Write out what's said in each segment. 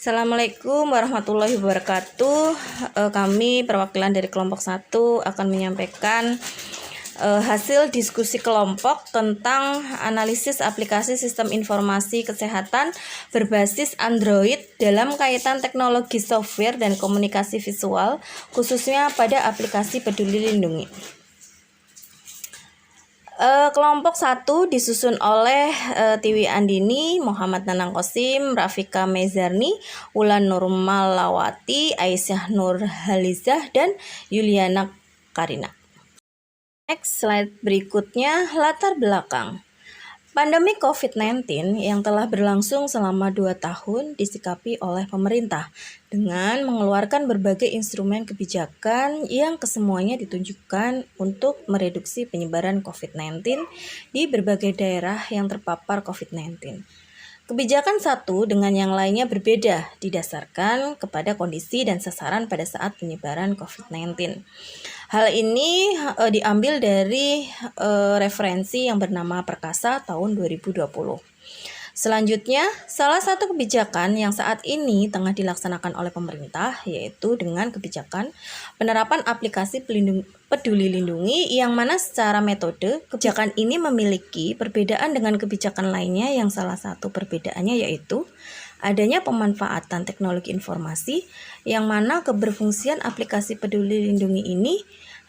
Assalamualaikum warahmatullahi wabarakatuh. Kami perwakilan dari kelompok 1 akan menyampaikan hasil diskusi kelompok tentang analisis aplikasi sistem informasi kesehatan berbasis Android dalam kaitan teknologi software dan komunikasi visual, khususnya pada aplikasi Peduli Lindungi. Kelompok 1 disusun oleh Tiwi Andini, Muhammad Nanang Kosim, Rafika Mezarni, Wulan Nurmalawati, Aisyah Nurhalizah, dan Yuliana Karina. Next slide berikutnya, latar belakang. Pandemi COVID-19 yang telah berlangsung selama 2 tahun disikapi oleh pemerintah dengan mengeluarkan berbagai instrumen kebijakan yang kesemuanya ditunjukkan untuk mereduksi penyebaran COVID-19 di berbagai daerah yang terpapar COVID-19. Kebijakan satu dengan yang lainnya berbeda didasarkan kepada kondisi dan sasaran pada saat penyebaran COVID-19. Hal ini diambil dari referensi yang bernama Perkasa tahun 2020. Selanjutnya, salah satu kebijakan yang saat ini tengah dilaksanakan oleh pemerintah yaitu dengan kebijakan penerapan aplikasi Peduli Lindungi yang mana secara metode kebijakan ini memiliki perbedaan dengan kebijakan lainnya yang salah satu perbedaannya yaitu adanya pemanfaatan teknologi informasi yang mana keberfungsian aplikasi Peduli Lindungi ini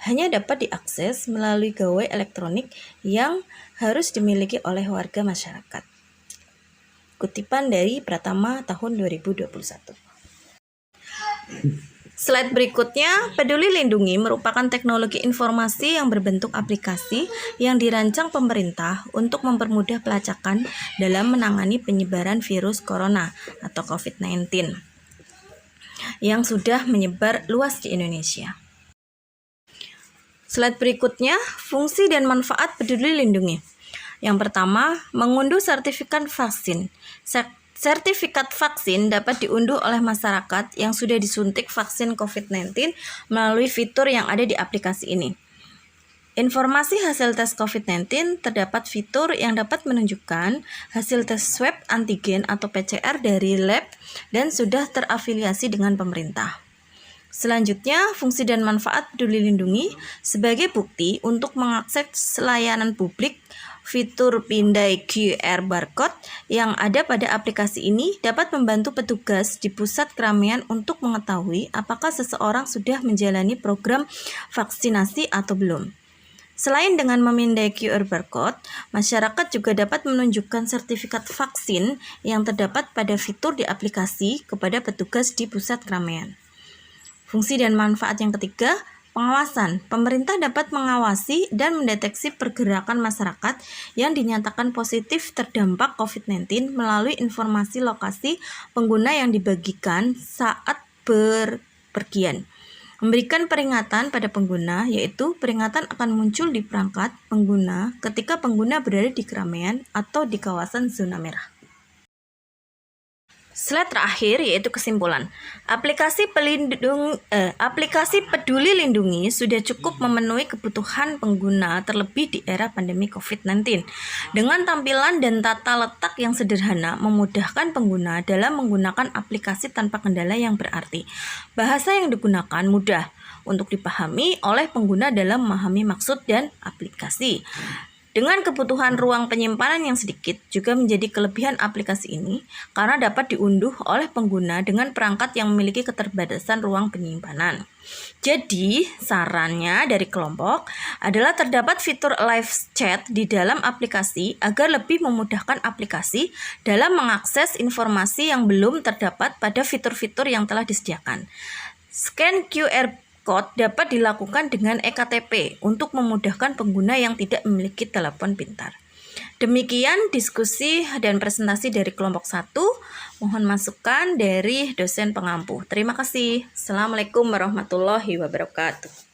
hanya dapat diakses melalui gawai elektronik yang harus dimiliki oleh warga masyarakat. Kutipan dari Pratama tahun 2021. Slide berikutnya, Peduli Lindungi merupakan teknologi informasi yang berbentuk aplikasi yang dirancang pemerintah untuk mempermudah pelacakan dalam menangani penyebaran virus corona atau COVID-19 yang sudah menyebar luas di Indonesia. Slide berikutnya, fungsi dan manfaat Peduli Lindungi. Yang pertama, mengunduh sertifikat vaksin. Sertifikat vaksin dapat diunduh oleh masyarakat yang sudah disuntik vaksin COVID-19 melalui fitur yang ada di aplikasi ini. Informasi hasil tes COVID-19 terdapat fitur yang dapat menunjukkan hasil tes swab antigen atau PCR dari lab dan sudah terafiliasi dengan pemerintah. Selanjutnya, fungsi dan manfaat Peduli Lindungi sebagai bukti untuk mengakses layanan publik. Fitur pindai QR barcode yang ada pada aplikasi ini dapat membantu petugas di pusat keramaian untuk mengetahui apakah seseorang sudah menjalani program vaksinasi atau belum. Selain dengan memindai QR barcode, masyarakat juga dapat menunjukkan sertifikat vaksin yang terdapat pada fitur di aplikasi kepada petugas di pusat keramaian. Fungsi dan manfaat yang ketiga, pengawasan. Pemerintah dapat mengawasi dan mendeteksi pergerakan masyarakat yang dinyatakan positif terdampak COVID-19 melalui informasi lokasi pengguna yang dibagikan saat berpergian. Memberikan peringatan pada pengguna, yaitu peringatan akan muncul di perangkat pengguna ketika pengguna berada di keramaian atau di kawasan zona merah. Slide terakhir yaitu kesimpulan. Aplikasi Peduli Lindungi sudah cukup memenuhi kebutuhan pengguna terlebih di era pandemi COVID-19. Dengan tampilan dan tata letak yang sederhana, memudahkan pengguna dalam menggunakan aplikasi tanpa kendala yang berarti. Bahasa yang digunakan mudah untuk dipahami oleh pengguna dalam memahami maksud dan aplikasi. Dengan kebutuhan ruang penyimpanan yang sedikit juga menjadi kelebihan aplikasi ini karena dapat diunduh oleh pengguna dengan perangkat yang memiliki keterbatasan ruang penyimpanan. Jadi, sarannya dari kelompok adalah terdapat fitur live chat di dalam aplikasi agar lebih memudahkan aplikasi dalam mengakses informasi yang belum terdapat pada fitur-fitur yang telah disediakan. Scan QR Code dapat dilakukan dengan eKTP untuk memudahkan pengguna yang tidak memiliki telepon pintar. Demikian diskusi dan presentasi dari kelompok 1. Mohon masukan dari dosen pengampu. Terima kasih. Assalamualaikum warahmatullahi wabarakatuh.